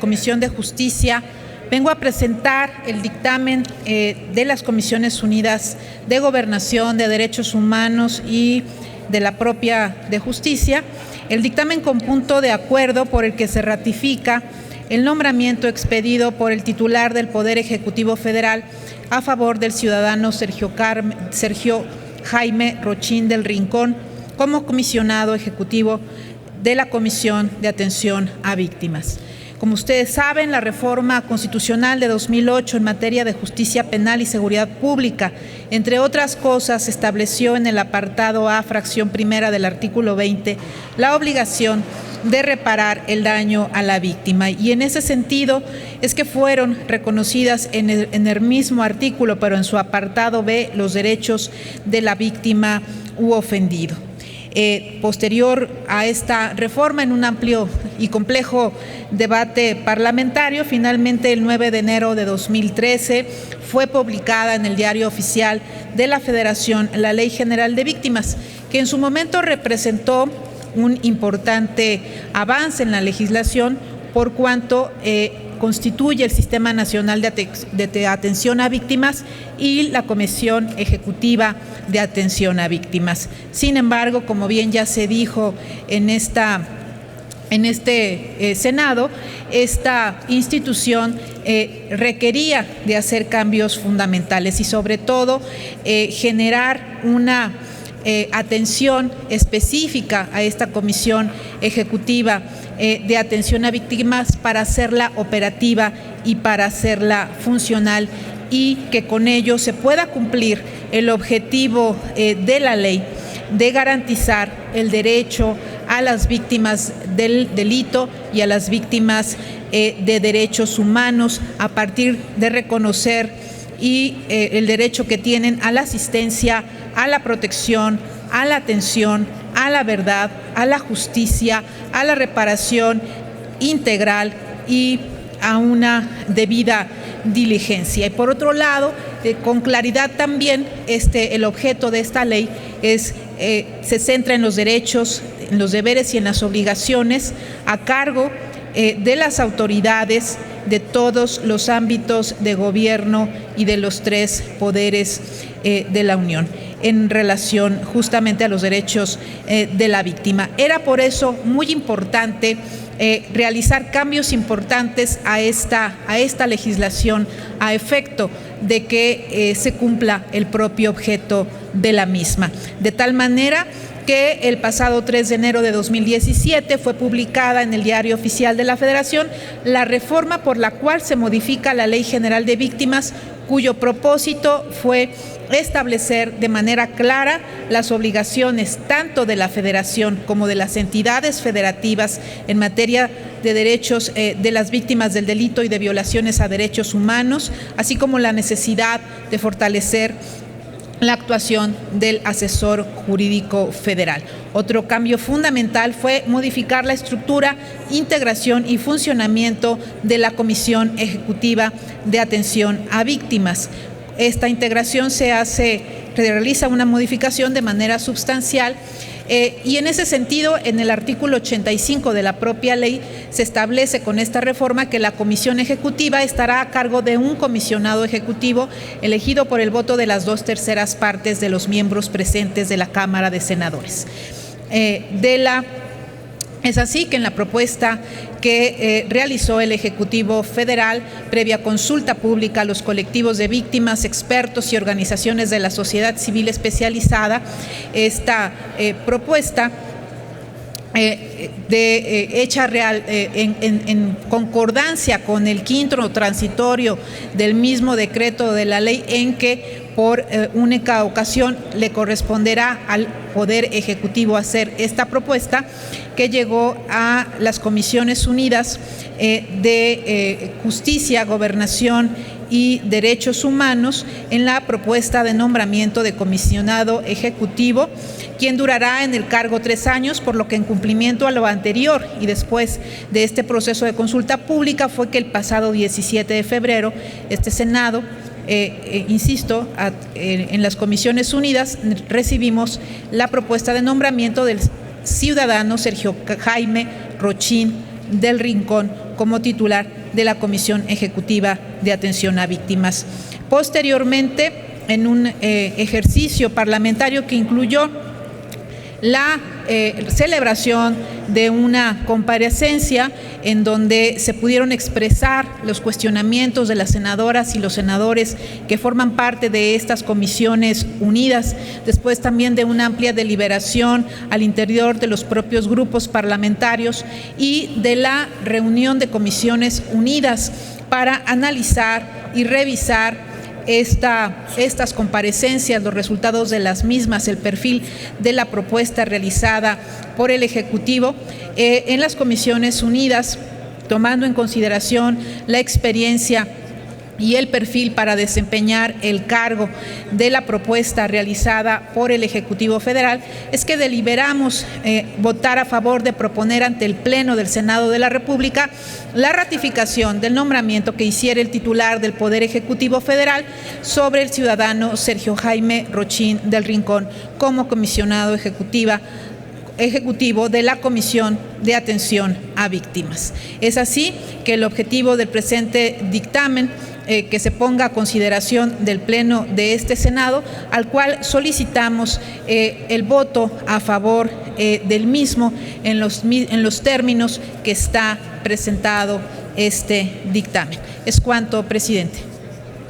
Comisión de Justicia, vengo a presentar el dictamen de las Comisiones Unidas de Gobernación, de Derechos Humanos y de la propia de Justicia, el dictamen con punto de acuerdo por el que se ratifica el nombramiento expedido por el titular del Poder Ejecutivo Federal a favor del ciudadano Sergio Jaime Rochín del Rincón como comisionado ejecutivo de la Comisión de Atención a Víctimas. Como ustedes saben, la reforma constitucional de 2008 en materia de justicia penal y seguridad pública, entre otras cosas, estableció en el apartado A, fracción primera del artículo 20, la obligación de reparar el daño a la víctima. Y en ese sentido es que fueron reconocidas en el mismo artículo, pero en su apartado B, los derechos de la víctima u ofendido. Posterior a esta reforma, en un amplio y complejo debate parlamentario, finalmente el 9 de enero de 2013 fue publicada en el Diario Oficial de la Federación la Ley General de Víctimas, que en su momento representó un importante avance en la legislación por cuanto constituye el Sistema Nacional de Atención a Víctimas y la Comisión Ejecutiva de Atención a Víctimas. Sin embargo, como bien ya se dijo en este Senado, esta institución requería de hacer cambios fundamentales y sobre todo generar una atención específica a esta Comisión Ejecutiva de Atención a Víctimas para hacerla operativa y para hacerla funcional y que con ello se pueda cumplir el objetivo de la ley de garantizar el derecho a las víctimas del delito y a las víctimas de derechos humanos a partir de reconocer el derecho que tienen a la asistencia, a la protección, a la atención, a la verdad, a la justicia, a la reparación integral y a una debida diligencia. Y por otro lado, con claridad también, el objeto de esta ley se centra en los derechos, en los deberes y en las obligaciones a cargo de las autoridades de todos los ámbitos de gobierno y de los tres poderes de la Unión en relación justamente a los derechos de la víctima. Era por eso muy importante realizar cambios importantes a esta legislación a efecto de que se cumpla el propio objeto de la misma. De tal manera que el pasado 3 de enero de 2017 fue publicada en el Diario Oficial de la Federación la reforma por la cual se modifica la Ley General de Víctimas, cuyo propósito fue establecer de manera clara las obligaciones tanto de la Federación como de las entidades federativas en materia de derechos de las víctimas del delito y de violaciones a derechos humanos, así como la necesidad de fortalecer la actuación del asesor jurídico federal. Otro cambio fundamental fue modificar la estructura, integración y funcionamiento de la Comisión Ejecutiva de Atención a Víctimas. Esta integración se realiza una modificación de manera sustancial y en ese sentido, en el artículo 85 de la propia ley, se establece con esta reforma que la Comisión Ejecutiva estará a cargo de un comisionado ejecutivo elegido por el voto de las 2/3 partes de los miembros presentes de la Cámara de Senadores. Es así que en la propuesta que realizó el Ejecutivo Federal, previa consulta pública a los colectivos de víctimas, expertos y organizaciones de la sociedad civil especializada, esta propuesta hecha real en concordancia con el quinto transitorio del mismo decreto de la ley, en que por única ocasión le corresponderá al Poder Ejecutivo hacer esta propuesta, que llegó a las Comisiones Unidas de Justicia, Gobernación y Derechos Humanos en la propuesta de nombramiento de comisionado ejecutivo, quien durará en el cargo 3 años, por lo que en cumplimiento a lo anterior y después de este proceso de consulta pública fue que el pasado 17 de febrero este Senado, en las Comisiones Unidas recibimos la propuesta de nombramiento del ciudadano Sergio Jaime Rochín del Rincón como titular de la Comisión Ejecutiva de Atención a Víctimas. Posteriormente, en un ejercicio parlamentario que incluyó la celebración de una comparecencia en donde se pudieron expresar los cuestionamientos de las senadoras y los senadores que forman parte de estas comisiones unidas, después también de una amplia deliberación al interior de los propios grupos parlamentarios y de la reunión de comisiones unidas para analizar y revisar estas comparecencias, los resultados de las mismas, el perfil de la propuesta realizada por el Ejecutivo en las Comisiones Unidas, tomando en consideración la experiencia y el perfil para desempeñar el cargo de la propuesta realizada por el Ejecutivo Federal, es que deliberamos votar a favor de proponer ante el Pleno del Senado de la República la ratificación del nombramiento que hiciera el titular del Poder Ejecutivo Federal sobre el ciudadano Sergio Jaime Rochín del Rincón como comisionado ejecutivo de la Comisión de Atención a Víctimas. Es así que el objetivo del presente dictamen que se ponga a consideración del Pleno de este Senado, al cual solicitamos el voto a favor del mismo en los términos que está presentado este dictamen. Es cuanto, presidente.